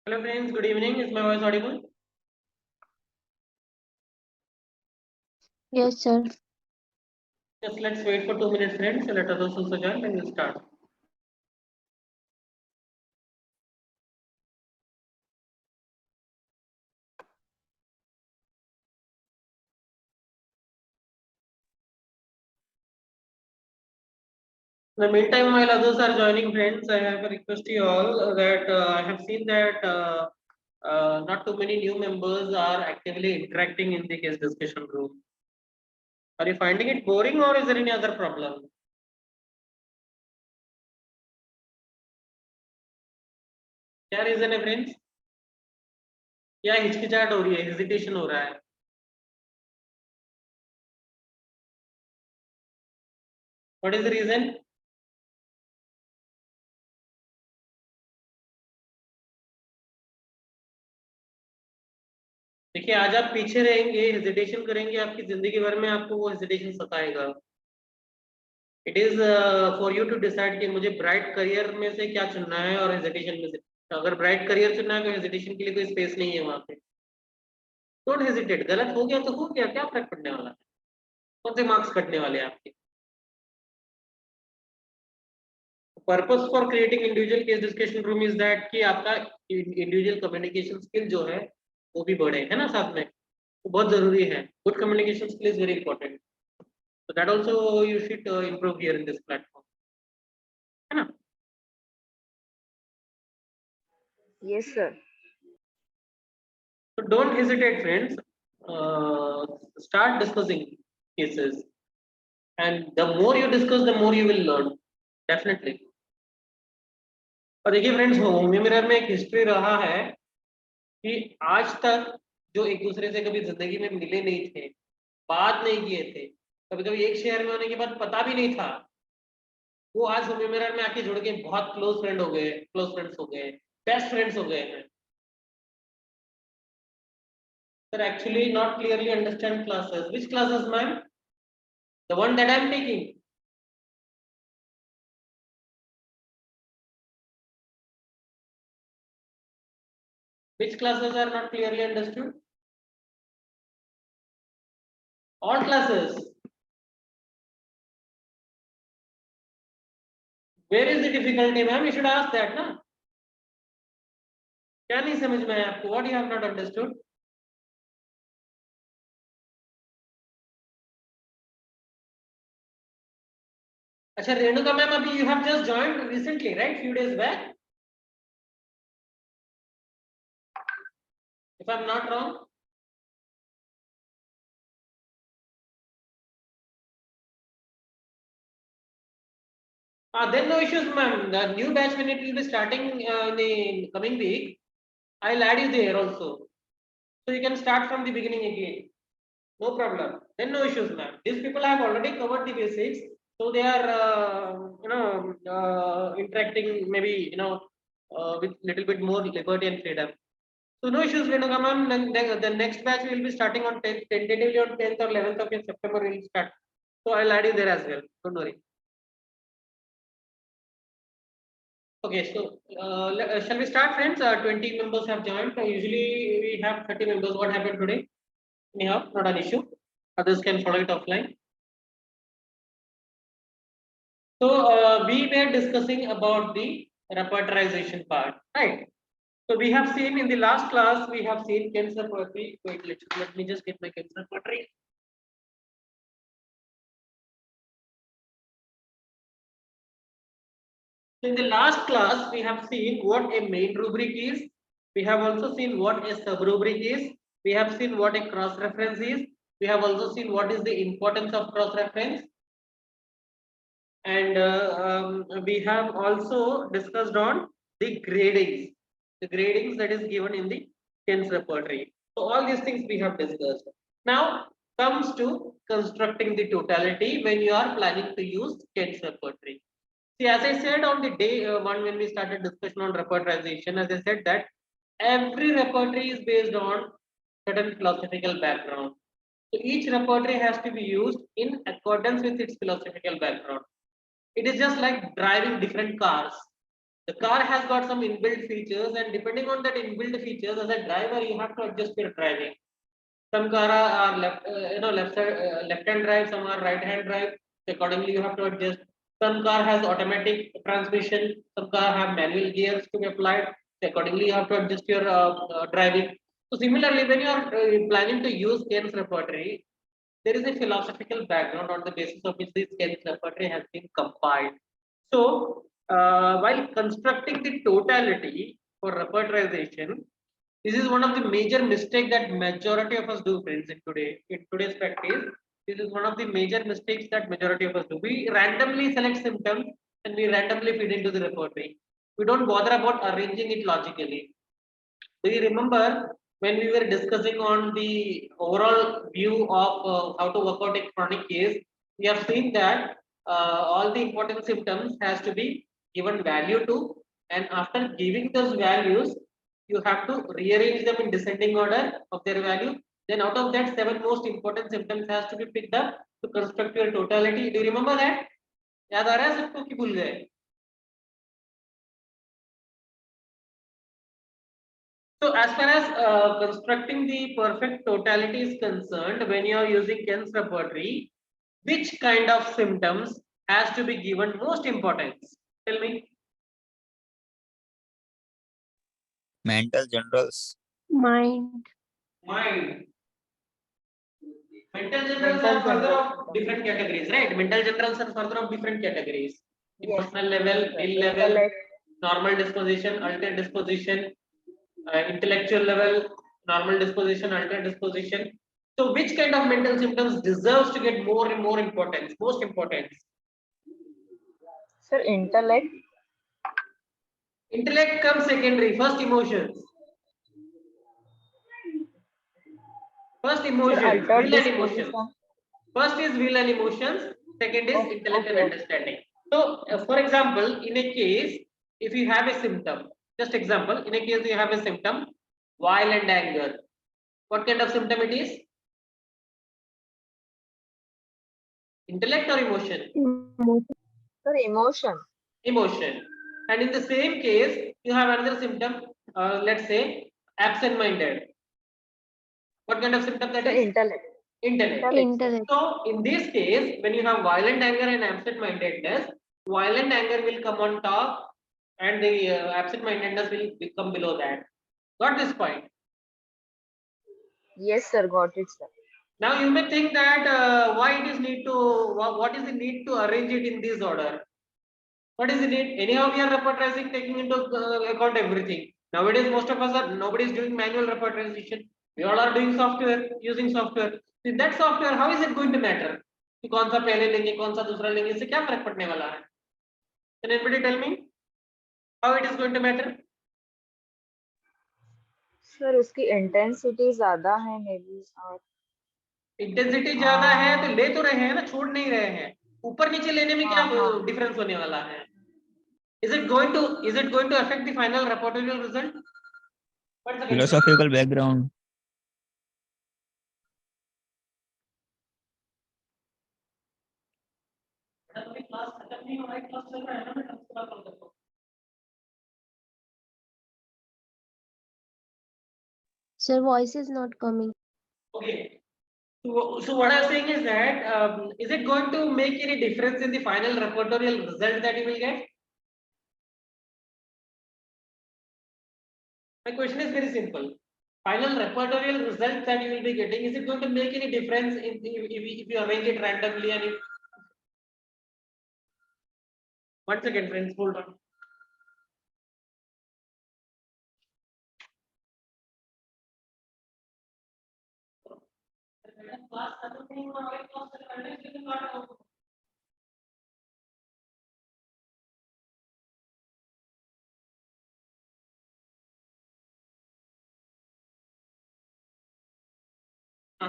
Hello friends, good evening. Is my voice audible? Yes, sir. Just let's wait for 2 minutes, friends. So let us also join and we'll start. In the meantime, while others are joining, friends, I have a request to you all that I have seen that not too many new members are actively interacting in the case discussion room. Are you finding it boring or is there any other problem? क्या reason है friends? क्या हिचकिचाहट हो रही है, hesitation हो रहा है? What is the reason? देखिए आज आप पीछे रहेंगे, हेजिटेशन करेंगे, आपकी जिंदगी भर में आपको वो हेजिटेशन सताएगा. It is for you to decide कि मुझे ब्राइट करियर में से क्या चुनना है और हेजिटेशन में से. अगर ब्राइट करियर चुनना है तो हेजिटेशन के लिए कोई स्पेस नहीं है वहां पे. Don't hesitate. गलत हो गया तो हो गया, क्या फर्क पड़ने वाला है? कौन से मार्क्स कटने वाले हैं आपके? Purpose for creating individual case discussion room is that कि आपका इंडिविजुअल कम्युनिकेशन स्किल जो है वो भी बढ़े, है ना. साथ में तो बहुत जरूरी है. Good communication skill is very important. So that also you should improve here in this platform, है ना. Yes, sir. So don't hesitate, friends. Start discussing cases, and the more you discuss, the more you will learn. Definitely. और देखिए friends, Homi mirror में एक history रहा है कि आज तक जो एक दूसरे से कभी जिंदगी में मिले नहीं थे, बात नहीं किए थे, कभी कभी एक शहर में होने के बाद पता भी नहीं था, वो आज होमी मिरर में आके जुड़ के बहुत क्लोज फ्रेंड हो गए, क्लोज फ्रेंड्स हो गए, बेस्ट फ्रेंड्स हो गए हैं. Sir, actually not clearly understand classes. Which classes, ma'am? The one that I am taking. Which classes are not clearly understood? All classes. Where is the difficulty, ma'am? You should ask that, na? क्या नहीं समझ में आया आपको? What you have not understood? अच्छा Renuka ma'am, अभी you have just joined recently, right? Few days back. If I'm not wrong. Then no issues, ma'am. The new batch when it will be starting in the coming week, I'll add you there also. So you can start from the beginning again. No problem. Then no issues, ma'am. These people have already covered the basics, so they are interacting maybe with little bit more liberty and freedom. So no issues, Renuka ma'am. Then the next batch will be starting on 10th, tentatively on 10th or 11th of September will start. So I'll add you there as well. Don't worry. Okay, so shall we start, friends? 20 members have joined. Usually we have 30 members. What happened today? Anyhow, not an issue. Others can follow it offline. So we were discussing about the repertorization part, right? So we have seen in the last class, we have seen cancer poetry. Wait, let me just get my cancer poetry. So in the last class, we have seen what a main rubric is. We have also seen what a sub rubric is. We have seen what a cross reference is. We have also seen what is the importance of cross reference. And we have also discussed on the gradings that is given in the TENS repertory. So all these things we have discussed. Now comes to constructing the totality when you are planning to use TENS repertory. See, as I said on the day one when we started discussion on repertorization, as I said that every repertory is based on certain philosophical background. So each repertory has to be used in accordance with its philosophical background. It is just like driving different cars. The car has got some inbuilt features, and depending on that inbuilt features, as a driver, you have to adjust your driving. Some car are left, left side, left hand drive. Some are right hand drive. Accordingly, you have to adjust. Some car has automatic transmission. Some car have manual gears to be applied. Accordingly, you have to adjust your driving. So similarly, when you are planning to use Ken's repertory, there is a philosophical background on the basis of which this Ken's repertory has been compiled. So, while constructing the totality for repertorization, this is one of the major mistakes that majority of us do, friends, in today's practice. This is one of the major mistakes that majority of us do. We randomly select symptoms and we randomly feed into the repertory. We don't bother about arranging it logically. Do you remember when we were discussing on the overall view of how to work out a chronic case? We have seen that all the important symptoms has to be given value to, and after giving those values, you have to rearrange them in descending order of their value. Then out of that, 7 most important symptoms has to be picked up to construct your totality. Do you remember that? याद आ रहा है सबको कि भूल गए? So as far as constructing the perfect totality is concerned, when you are using Ken's repertory, which kind of symptoms has to be given most importance? Tell me. Mental generals. Mind. Mind. Mental generals are further of different categories, right? Mental generals are further of different categories. Emotional level, will level, normal disposition, altered disposition, intellectual level, normal disposition, altered disposition. So which kind of mental symptoms deserves to get more and more importance, most importance? Sir, intellect. Intellect comes secondary, first emotions. First emotion, Sir, will and emotions. First is will and emotions, second is intellect and understanding. So for example, in a case, if you have a symptom, just example, in a case you have a symptom, violent anger. What kind of symptom it is? Intellect or emotion? Sir, emotion. Emotion. And in the same case, you have another symptom, let's say absent-minded. What kind of symptom that Sir, is? intellect. Intellect. So in this case, when you have violent anger and absent-mindedness, violent anger will come on top and the absent-mindedness will become below that. Got this point? Yes, sir, got it, sir. Now you may think that why it is need to, what is the need to arrange it in this order? What is the need? Anyhow, we are repertorizing, taking into account everything. Nowadays, most of us are, nobody is doing manual repertorization. We all are doing software, using software. In that software, how is it going to matter? कि कौन सा पहले लेंगे, कौन सा दूसरा लेंगे, इससे क्या फर्क पड़ने वाला है? Can anybody tell me how it is going to matter? Sir उसकी इंटेंसिटी ज्यादा है मे बी और इंटेंसिटी ज्यादा है तो ले तो रहे हैं ना, छोड़ नहीं रहे हैं. ऊपर नीचे लेने में क्या डिफरेंस होने वाला है? Is it going to affect the final reportorial result? Philosophical background. Class खत्म नहीं हो रहा है, क्लास चल रहा है ना, मैं ट्रांसफर कर देता हूं. Sir, voice is not coming. Okay. So what I'm saying is that is it going to make any difference in the final repertorial result that you will get? My question is very simple. Final repertorial result that you will be getting, is it going to make any difference in if you arrange it randomly and if... Once again, friends, hold on.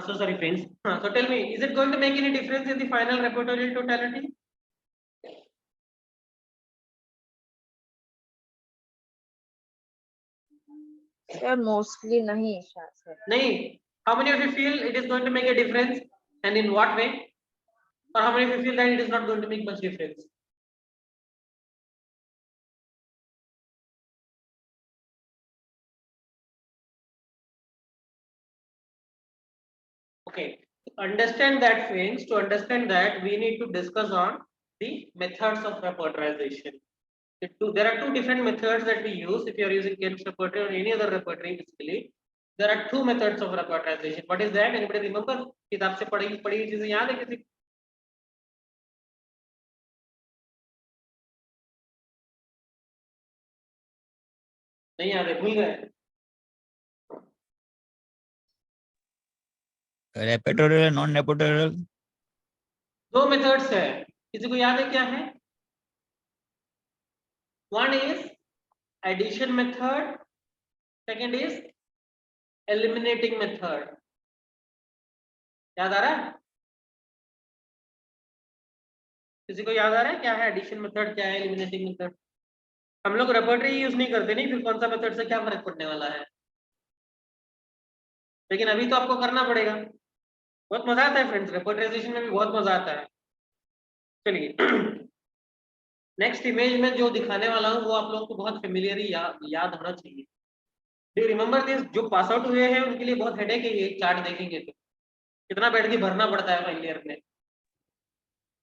So sorry, friends. So tell me, is it going to make any difference in the final repertorial totality? Sir mostly नहीं sir. नहीं. How many of you feel it is going to make a difference, and in what way? Or how many of you feel that it is not going to make much difference? Okay. To understand that, friends, to understand that, we need to discuss on the methods of repertorization. There are two different methods that we use if you are using Kent's repertory or any other repertory. Basically, there are two methods of repertorization. What is that? Anybody remember? किताब से पढ़ी हुई चीजें याद है किसी को? नहीं याद है, भूल गए? रेपेटोरियल, नॉन रेपेटोरियल। दो मेथड्स है, किसी को याद है क्या है? One is addition method, second is eliminating method. याद आ रहा है? किसी को याद आ रहा है क्या है एडिशन मेथड, क्या है एलिमिनेटिंग मेथड? हम लोग रेपर्टरी यूज नहीं करते, नहीं, फिर कौन सा मेथड से क्या फर्क पड़ने वाला है? लेकिन अभी तो आपको करना पड़ेगा। बहुत मजा आता है फ्रेंड्स, रेपर्टराइजेशन में भी बहुत मजा आता है। चलिए नेक्स्ट इमेज में जो दिखाने वाला हूँ वो आप लोगों को बहुत फेमिलियर याद होना चाहिए। Do remember this? जो पास आउट हुए हैं उनके लिए बहुत हेडेक है ये चार्ट देखेंगे तो, कितना बैठ के भरना पड़ता है फाइनल ईयर में,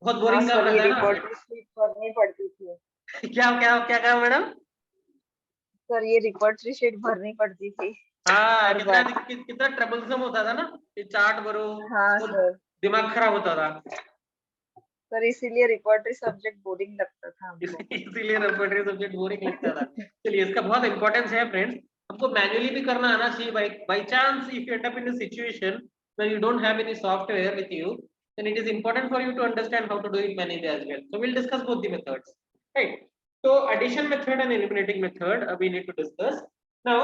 बहुत बोरिंग काम रहता है ना। रिपोर्ट शीट भरनी पड़ती थी। क्या क्या क्या कहा मैडम? सर ये रिपोर्ट शीट भरनी पड़ती थी। हाँ, कितना ट्रबलसम होता था ना, ये चार्ट भरो। हाँ सर, दिमाग खराब होता था। सर इसीलिए रिपोर्टरी सब्जेक्ट बोरिंग लगता था हमको। इसीलिए रेपर्टरी सब्जेक्ट बोरिंग लगता था। चलिए, इसका बहुत इंपॉर्टेंस है फ्रेंड्स, हमको मैन्युअली भी करना आना चाहिए। By chance if you and up in a situation where you don't have any software with you, then it is important for you to understand how to do it manually as well. So we'll discuss both the methods, right? So addition method and eliminating method we need to discuss now.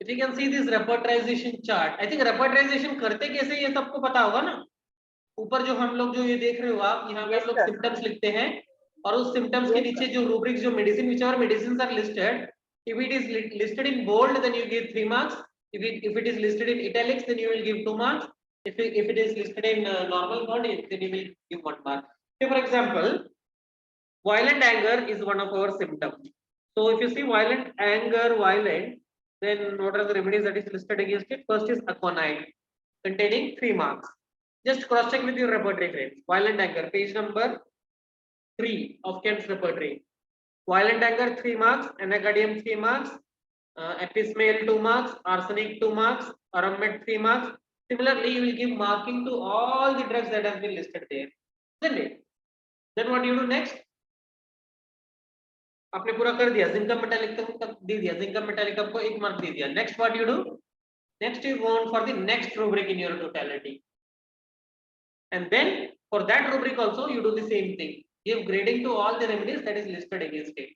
If you can see this repertorization chart, I think repertorization करते कैसे ये सबको पता होगा ना। ऊपर जो हम लोग जो ये देख रहे हो आप, यहाँ पे आप लोग सिम्टम्स लिखते हैं और उस सिम्टम्स के नीचे जो रूब्रिक्स, जो medicine, which are medicines are listed, if it is listed in bold then you give 3 marks, if it is listed in italics then you will give 2 marks, if it is listed in normal font then you will give 1 mark. Say for example, violent anger is one of our symptoms. So if you see violent anger, violent, then what are the remedies that is listed against it? First is aconite, containing 3 marks. Just cross check with your repertory friends. Violent anger, page number 3 of Kent's repertory. Violent anger 3 marks, anacadium 3 marks, epismale 2 marks, arsenic 2 marks, aromat 3 marks. Similarly, you will give marking to all the drugs that have been listed there, isn't it? Then what do you do next? आपने पूरा कर दिया, जिंकम metallic तक दे दिया, जिंकम metallic आपको 1 mark दे दिया। Next what you do? Next you go on for the next rubric in your totality, and then for that rubric also you do the same thing, give grading to all the remedies that is listed against it.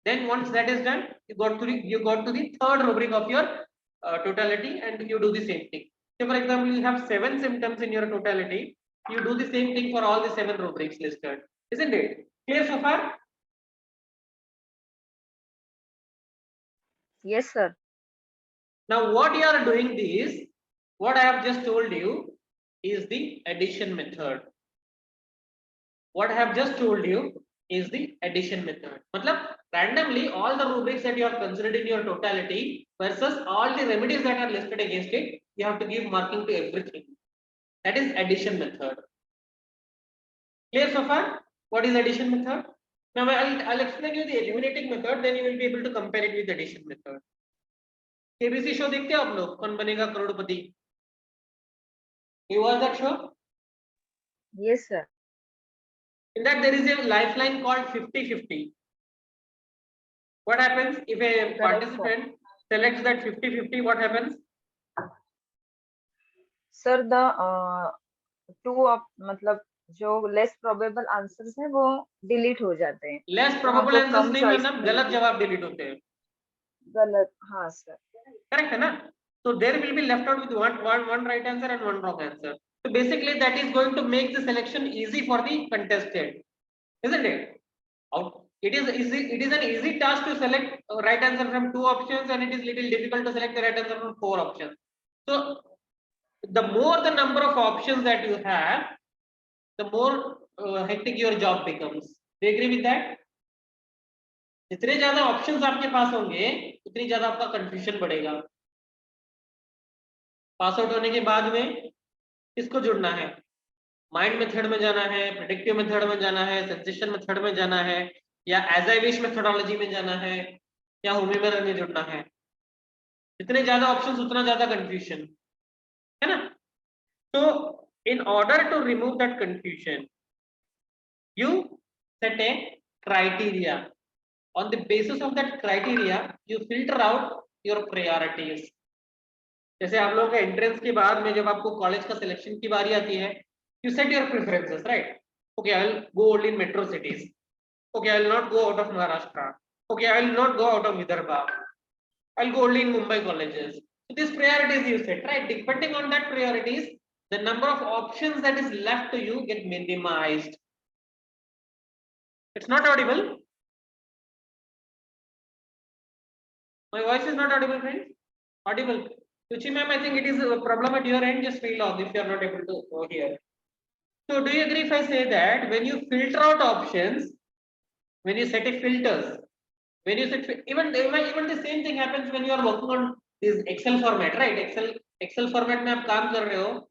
Then once that is done, you got to the third rubric of your totality, and you do the same thing. So for example, you have 7 symptoms in your totality, you do the same thing for all the 7 rubrics listed, isn't it? Clear so far? Yes sir. Now what you are doing this, what I have just told you is the addition method. What I have just told you is the addition method. Matlab, randomly all the rubrics that you have considered in your totality versus all the remedies that are listed against it, you have to give marking to everything. That is addition method. Clear so far? What is addition method? Now I'll explain you the eliminating method, then you will be able to compare it with addition method. KBC show देखते हो आप लोग, कौन बनेगा करोड़पति? You watch that show? Yes sir. In that there is a lifeline called 50-50. What happens if a participant selects that 50-50? What happens? Sir, the two of मतलब जो less probable answers हैं वो डिलीट हो जाते हैं। लेस प्रोबेबल आंसर्स नहीं मतलब गलत जवाब डिलीट होते हैं। गलत, हाँ सर, करेक्ट है ना? So there will be left out with one right answer and one wrong answer. So basically that is going to make the selection easy for the contestant, isn't it? It is an easy task to select a right answer from 2 options, and it is little difficult to select the right answer from 4 options. So the more the number of options that you have, the more hectic your job becomes. Do you agree with that? जितने ज्यादा options आपके पास होंगे उतनी ज्यादा आपका confusion बढ़ेगा। Pass out होने के बाद में किसको जुड़ना है? माइंड मेथड में जाना है, प्रेडिक्टिव मेथड में जाना है, सेंसेशन मेथड में जाना है, या एज आई विश मेथोडोलॉजी में जाना है, या होम्योपैथी में जुड़ना है? जितने ज्यादा ऑप्शंस उतना ज्यादा कंफ्यूजन है ना. So in order to remove that confusion, you set a criteria. On the basis of that criteria, you filter out your priorities. जैसे आप लोगों का एंट्रेंस के बाद में जब आपको कॉलेज का सिलेक्शन की बारी आती है, you set your preferences, right? Okay, I will go only in metro cities. Okay, I will not go out of Maharashtra. Okay, I will not go out of Vidarbha. I will go only in Mumbai colleges. So these priorities you set, right? Depending on that priorities, the number of options that is left to you get minimized. It's not audible. My voice is not audible, friends. Audible. Suchi ma'am, I think it is a problem at your end. Just feel off if you are not able to hear. So do you agree if I say that when you filter out options, when you set a filters, when you set even the same thing happens when you are working on this Excel format, right? Excel format में आप काम कर रहे हो.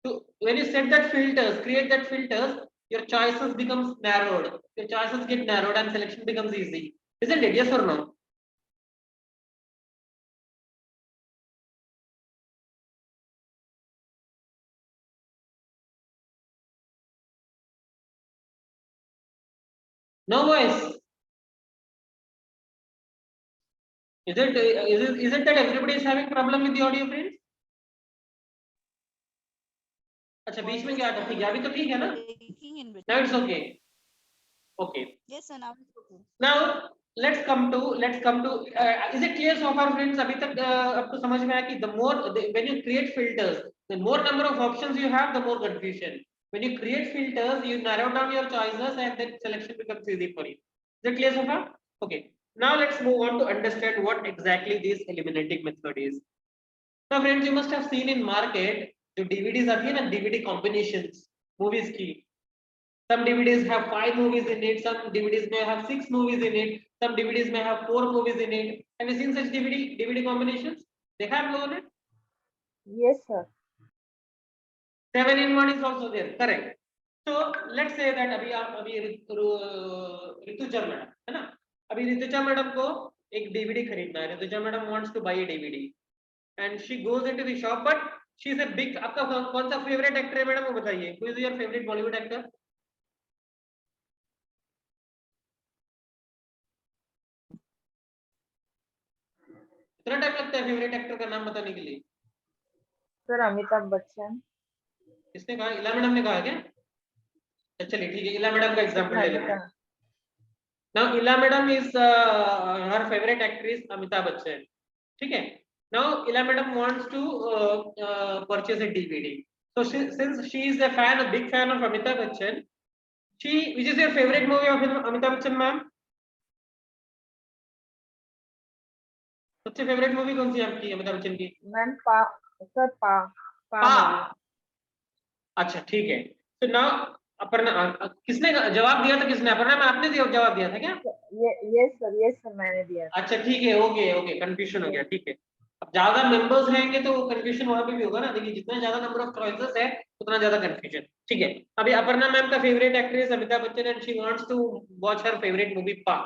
So when you set that filters, create that filters, your choices becomes narrowed. Your choices get narrowed and selection becomes easy. Isn't it? Yes or no? No voice. Is it that everybody is having problem with the audio, friends? अच्छा बीच में क्या था? ठीक है, अभी तो ठीक है ना? Now it's okay. Okay. Yes, sir. Now it's okay. Now let's come to is it clear so far, friends? अभी तक आपको समझ में आया कि when you create filters, the more number of options you have, the more confusion. When you create filters, you narrow down your choices and then selection becomes easy for you. Is it clear so far? Okay. Now let's move on to understand what exactly this eliminating method is. Now friends, you must have seen in market जो DVDs आती है ना, DVD combinations movies की. Some DVDs have 5 movies in it, some DVDs may have 6 movies in it, some DVDs may have 4 movies in it. Have you seen such DVD combinations? देखा है आप लोगों ने? Yes, sir. 7 in 1 is also there, correct. So let's say that अभी Rutuja madam है ना, अभी Rutuja madam को एक DVD खरीदना है. Rutuja madam wants to buy a DVD and she goes into the shop, but she is a big. आपका कौन सा फेवरेट एक्टर है मैडम, वो बताइए. Who is your favorite Bollywood actor? कितना टाइम लगता है फेवरेट एक्टर का नाम बताने के लिए? सर अमिताभ बच्चन. किसने कहा? इला मैडम ने कहा क्या? चलिए ठीक है, इला मैडम का एग्जांपल ले लेते हैं. Now इला madam is her favorite actress Amitabh Bachchan. ठीक है. Now इला madam wants to purchase a DVD. So since she is a big fan of Amitabh Bachchan, which is your favorite movie of Amitabh Bachchan, ma'am? सबसे favourite movie कौन सी है आपकी अमिताभ बच्चन की? Ma'am sir पा movie. अच्छा ठीक है. तो नाउ अपर्णा, किसने जवाब दिया था? किसने? अपर्णा में आपने जवाब दिया था क्या? यस सर मैंने दिया था. अच्छा ठीक है, ओके कंफ्यूजन हो गया. ठीक है. अब ज्यादा मेंबर्स रहेंगे तो कंफ्यूजन वहां पे भी होगा ना. देखिए जितना ज्यादा नंबर ऑफ चॉइसेस है उतना ज्यादा कंफ्यूजन. ठीक है. अभी अपर्णा मैम का favourite actress Amitabh Bachchan and she wants to watch her favourite movie Paa.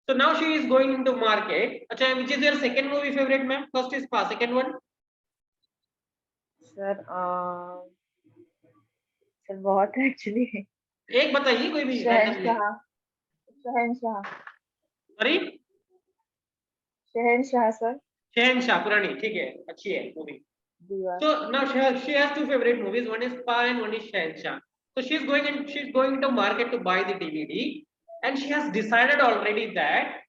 So now she is going into market. अच्छा, which is your second movie favorite, ma'am? First is Pa, second one? Sir बहुत actually. एक बताइए कोई भी. शहनशाह. Sorry, शहनशाह sir. शहनशाह पुरानी. ठीक है, अच्छी है movie. So now she has two favorite movies. One is Pa and one is Shahenshaह. So she's going to market to buy the DVD, and she has decided already that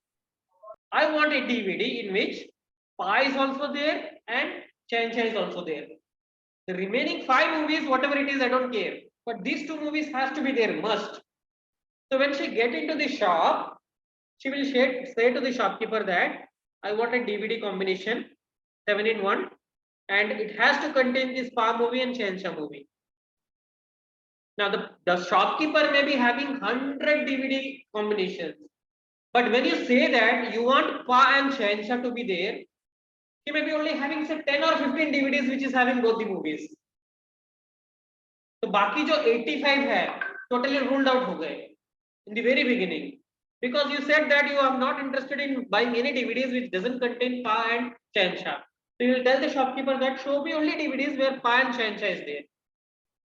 I want a DVD in which Pa is also there and Shahenshaah is also there. The remaining 5 movies, whatever it is, I don't care. But these 2 movies has to be there, must. So when she get into the shop, she will say to the shopkeeper that I want a DVD combination, 7 in 1, and it has to contain this Pa movie and Shahenshaah movie. Now the shopkeeper may be having 100 DVD combinations, but when you say that you want Pa and Shahenshaah to be there, She may be only having say 10 or 15 DVDs which is having both the movies. तो बाकी जो 85 है totally ruled out हो गए in the very beginning because you said that you are not interested in buying any DVDs which doesn't contain Pa and Shansha. So you will tell the shopkeeper that show me only DVDs where Pa and Shansha is there.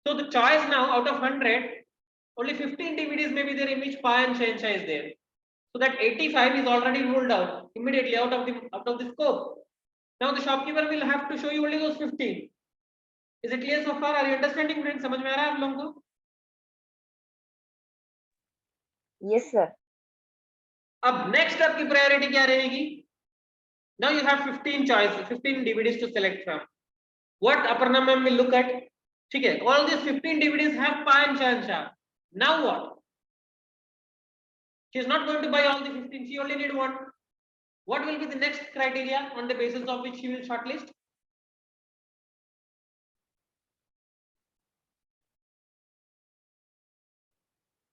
So the choice now out of 100, only 15 DVDs may be there in which Pa and Shansha is there. So that 85 is already ruled out immediately out of the scope. Now the shopkeeper will have to show you only those 15. Is it clear so far? Are you understanding, friends? समझ में आ रहा है आप लोगों को? Yes, sir. अब next आपकी priority क्या रहेगी? Now you have 15 choices, 15 DVDs to select from. What Aparna ma'am will look at? ठीक है, all these 15 DVDs have Pa and Shansha. Now what? She is not going to buy all the 15. She only need one. What will be the next criteria on the basis of which she will shortlist?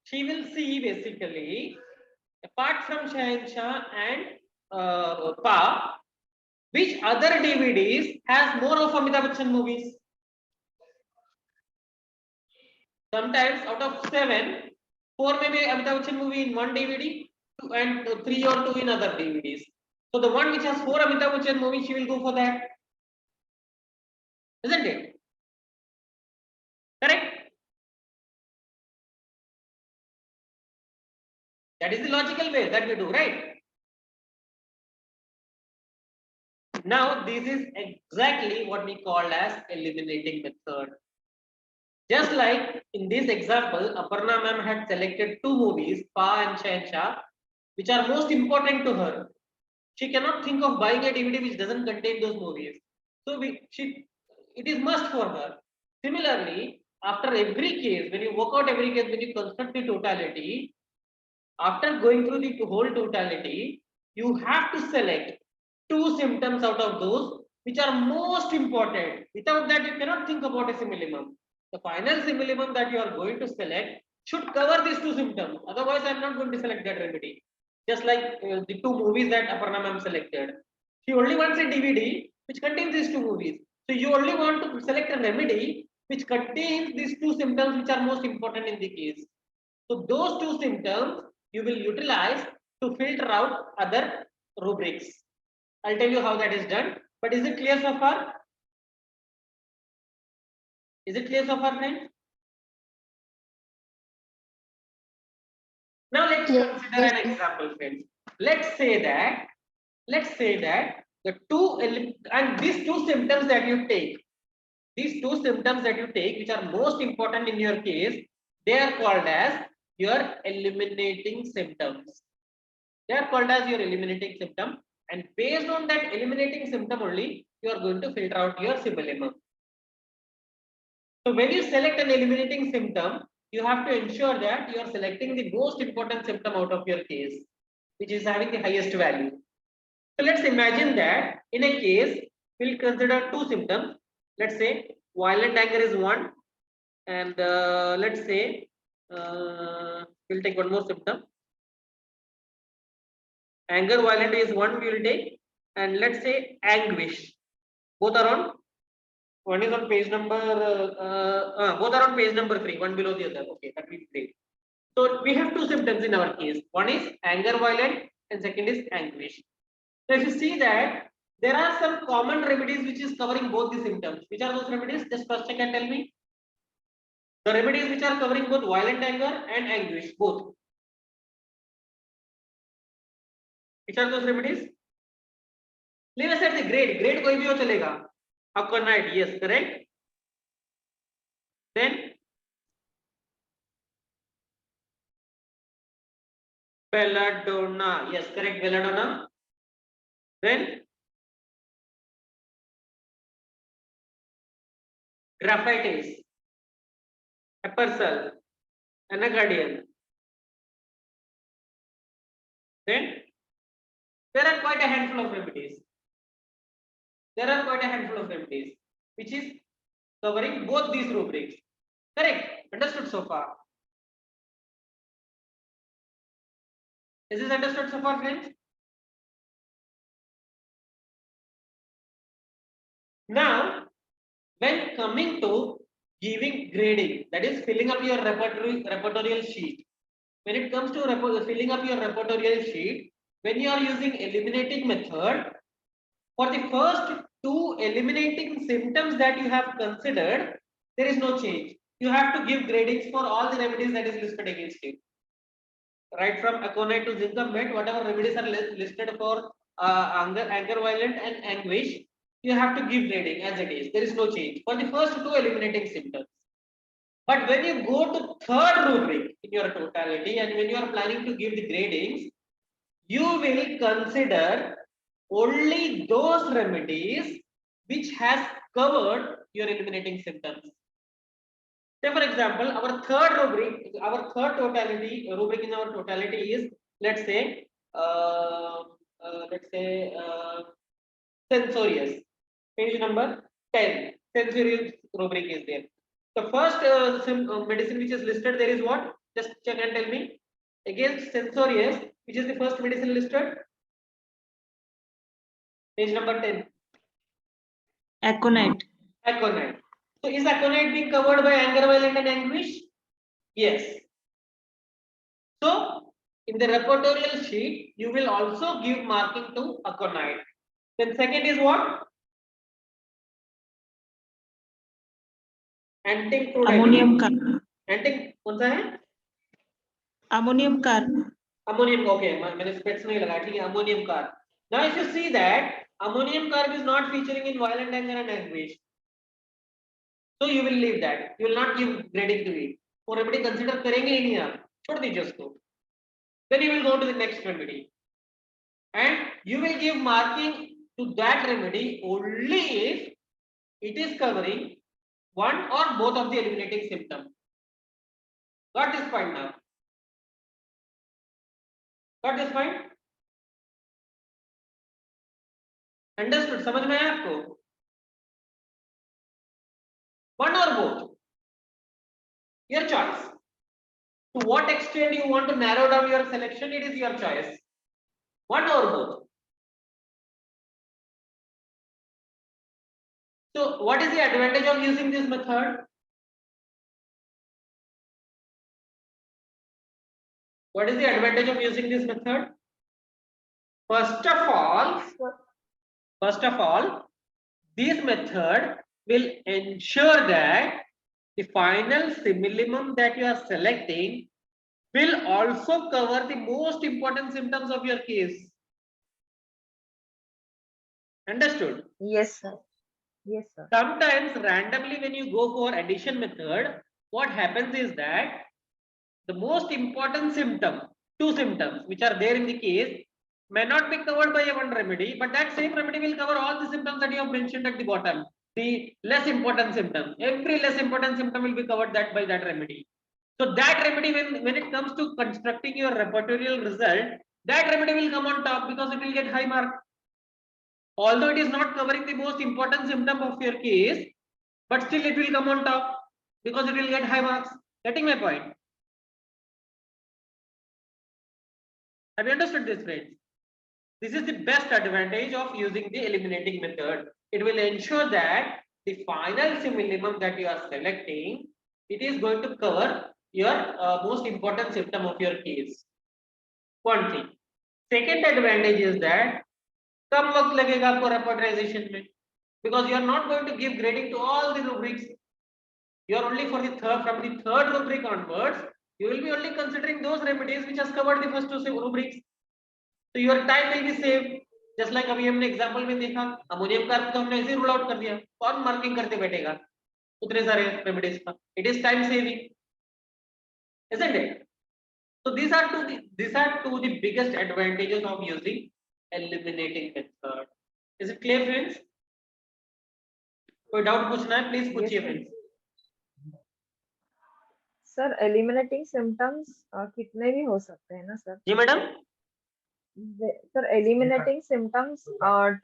She will see basically, apart from Shansha and Pa, which other DVDs has more of Amitabh Bachchan movies? Sometimes out of 7, 4 may be Amitabh Bachchan movie in one DVD and 3 or 2 in other DVDs. So the one which has 4 Amitabh Bachchan movies, she will go for that. Isn't it? Correct? That is the logical way that we do, right? Now this is exactly what we call as eliminating method. Just like in this example, Aparna ma'am had selected 2 movies, Pa and Shansha, which are most important to her. She cannot think of buying a DVD which doesn't contain those movies. So it is must for her. Similarly, after every case, when you work out every case, when you construct the totality, after going through the whole totality, you have to select 2 symptoms out of those which are most important. Without that, you cannot think about a simillimum. The final simillimum that you are going to select should cover these 2 symptoms. Otherwise, I am not going to select that remedy. Just like the 2 movies that Aparna ma'am selected. She only wants a DVD which contains these 2 movies. So you only want to select a remedy which contains these 2 symptoms which are most important in the case. So those 2 symptoms you will utilize to filter out other rubrics. I'll tell you how that is done. But is it clear so far? Is it clear so far, friends? Now let's consider an example, friends. Let's say that the these 2 symptoms that you take, which are most important in your case, they are called as your eliminating symptoms. They are called as your eliminating symptom, and based on that eliminating symptom only, you are going to filter out your simillimum. So when you select an eliminating symptom, you have to ensure that you are selecting the most important symptom out of your case, which is having the highest value. So let's imagine that in a case, we'll consider 2 symptoms. Let's say violent anger is 1, and let's say we'll take one more symptom. Anger violent is 1 we will take, and let's say anguish. Both are on. One is on page number. Both are on page number 3. One below the other. Okay, that will be great. So we have 2 symptoms in our case. One is anger violent, and second is anguish. So if you see that there are some common remedies which is covering both the symptoms. Which are those remedies? Just first check and tell me. The remedies which are covering both violent anger and anguish, both. Which are those remedies? Leave aside the grade. Grade कोई भी हो चलेगा. Aqua night, yes, correct. Then belladonna, yes, correct, belladonna. Then graphitis, Eppercel, Anacardian. Then there are quite a handful of remedies. Which is covering both these rubrics. Correct? Understood so far? Is this understood so far, friends? Now, when coming to giving grading, that is filling up your repertorial sheet. When it comes to filling up your repertorial sheet, when you are using eliminating method, for the first two eliminating symptoms that you have considered, there is no change. You have to give gradings for all the remedies that is listed against you. Right from aconite to zinc, whatever remedies are listed for anger, violent, and anguish, you have to give grading as it is. There is no change for the first two eliminating symptoms. But when you go to third rubric in your totality, and when you are planning to give the gradings, you will consider only those remedies which has covered your eliminating symptoms. Say for example, our third totality rubric in our totality is, let's say, let's say censorious. Page number 10. Censorious rubric is there. The first medicine which is listed there is what? Just check and tell me. Against censorious, which is the first medicine listed? Page number 10. Aconite. Aconite. So is aconite being covered by anger, violent, and anguish? Yes. So in the repertorial sheet, you will also give marking to aconite. Then second is what? Anting-crude. Ammonium carbonate. Anting कौन सा है? Ammonium carbonate. Ammonium. Okay, मैंने specs नहीं लगा ठीक है. Ammonium carb. Now if you see that ammonium carb is not featuring in violent anger and anguish, so you will leave that. You will not give grading to it. वो remedy consider करेंगे ही नहीं आप. छोड़ दीजिए उसको. Then you will go to the next remedy, and you will give marking to that remedy only if it is covering one or both of the eliminating symptoms. Got this point now? Got this point? Understood? समझ में आया आपको? One or both? Your choice. To what extent you want to narrow down your selection, it is your choice. One or both. So what is the advantage of using this method? What is the advantage of using this method? First of all, this method will ensure that the final simillimum that you are selecting will also cover the most important symptoms of your case. Understood? Yes, sir. Yes, sir. Sometimes randomly when you go for addition method, what happens is that the most important symptom, two symptoms which are there in the case, may not be covered by a one remedy, but that same remedy will cover all the symptoms that you have mentioned at the bottom. The less important symptom, every less important symptom will be covered that by that remedy. So that remedy, when it comes to constructing your repertorial result, that remedy will come on top because it will get high mark. Although it is not covering the most important symptom of your case, but still it will come on top because it will get high marks. Getting my point? Have you understood this, friends? This is the best advantage of using the eliminating method. It will ensure that the final simillimum that you are selecting, it is going to cover your most important symptom of your case. One thing. Second advantage is that कम वक्त लगेगा आपको repertorization में, because you are not going to give grading to all the rubrics. You are only from the third rubric onwards, you will be only considering those remedies which has covered the first two rubrics. So your time will be saved. Just like अभी हमने example में देखा, ammonium carb तो हमने ऐसे rule out कर दिया, कौन मार्किंग करते बैठेगा उतने सारे रेमेडीज का? It is time saving, isn't it? So these are two the biggest advantages of using eliminating method. Is it clear, friends? कोई डाउट पूछना है प्लीज पूछिए फ्रेंड्स. सर एलिमिनेटिंग सिम्टम्स कितने भी हो सकते हैं ना सर? जी मैडम. सर एलिमिनेटिंग सिम्टम्स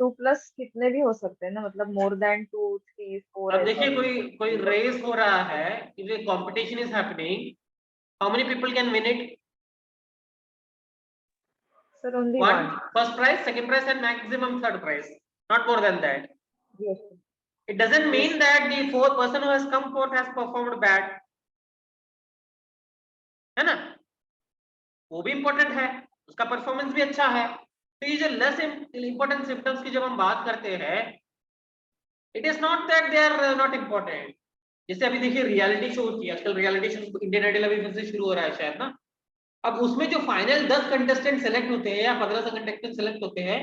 2+ कितने भी हो सकते हैं ना, मतलब मोर देन 2, 3, 4. अब देखिए कोई रेस हो रहा है, if a competition is happening, how many people can win it? Sir, only one. one. First prize, second prize, and maximum third prize. Not more than that. Yes. It doesn't mean that the fourth person who has come forth has performed bad, है ना? वो भी important है, उसका performance भी अच्छा है. तो ये जो less important symptoms की जब हम बात करते हैं, it is not that they are not important. जैसे अभी देखिए रियलिटी शो होती है आजकल, रियलिटी शो इंडियन आइडल अभी फिर से शुरू हो रहा है शायद ना. अब उसमें जो फाइनल 10 कंटेस्टेंट सेलेक्ट होते हैं या 15 कंटेस्टेंट सेलेक्ट होते हैं,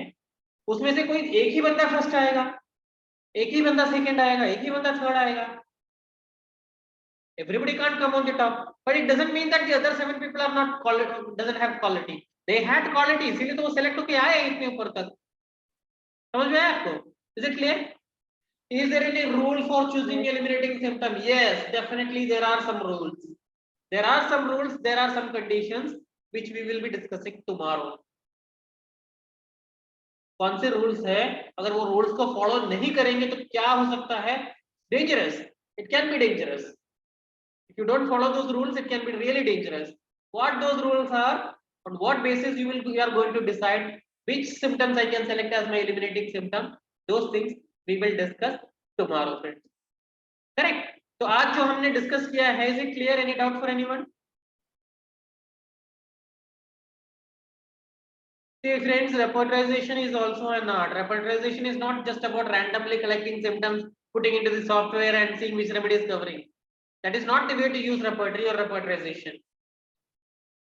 उसमें से कोई एक ही बंदा फर्स्ट आएगा, एक ही बंदा सेकंड आएगा, एक ही बंदा थर्ड आएगा. Everybody can't come on the top, but it doesn't mean that the other 7 people are not quality, doesn't have quality. They had quality, इसीलिए तो वो सेलेक्ट होके आए इतने ऊपर तक. समझ में आया आपको? Is it clear? Is there any rule for choosing eliminating symptom? Yes, definitely there are some rules. There are some rules, there are some conditions which we will be discussing tomorrow. कौन से rules है, अगर वो rules को follow नहीं करेंगे तो क्या हो सकता है? Dangerous. It can be dangerous. If you don't follow those rules, it can be really dangerous. What those rules are, on what basis you are going to decide which symptoms I can select as my eliminating symptom, those things we will discuss tomorrow, friends. Correct? तो आज जो हमने discuss किया है, is it clear? Any doubt for anyone? See friends, repertorization is also an art. Repertorization is not just about randomly collecting symptoms, putting into the software and seeing which remedy is covering. That is not the way to use repertory or repertorization.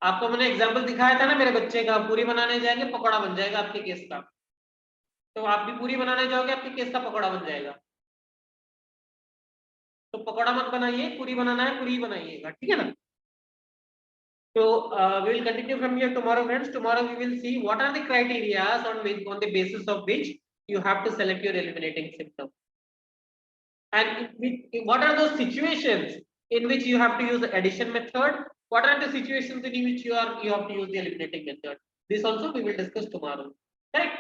आपको मैंने example दिखाया था ना मेरे बच्चे का, पूरी बनाने जाएंगे पकौड़ा बन जाएगा आपके केस का. तो आप भी पूरी बनाने जाओगे, आपके केस का पकौड़ा बन जाएगा. तो पकौड़ा मत बनाइए, पूरी बनाना है पूरी बनाइएगा, ठीक है ना? So we will continue from here tomorrow, friends. Tomorrow we will see what are the criteria on the basis of which you have to select your eliminating symptom, and what are those situations in which you have to use the addition method. What are the situations in which you have to use the eliminating method? This also we will discuss tomorrow. Correct?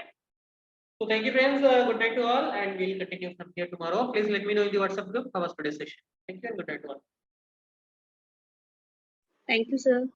So thank you, friends. Good night to all, and we will continue from here tomorrow. Please let me know in the WhatsApp group how was today's session. Thank you and good night to all. Thank you, sir.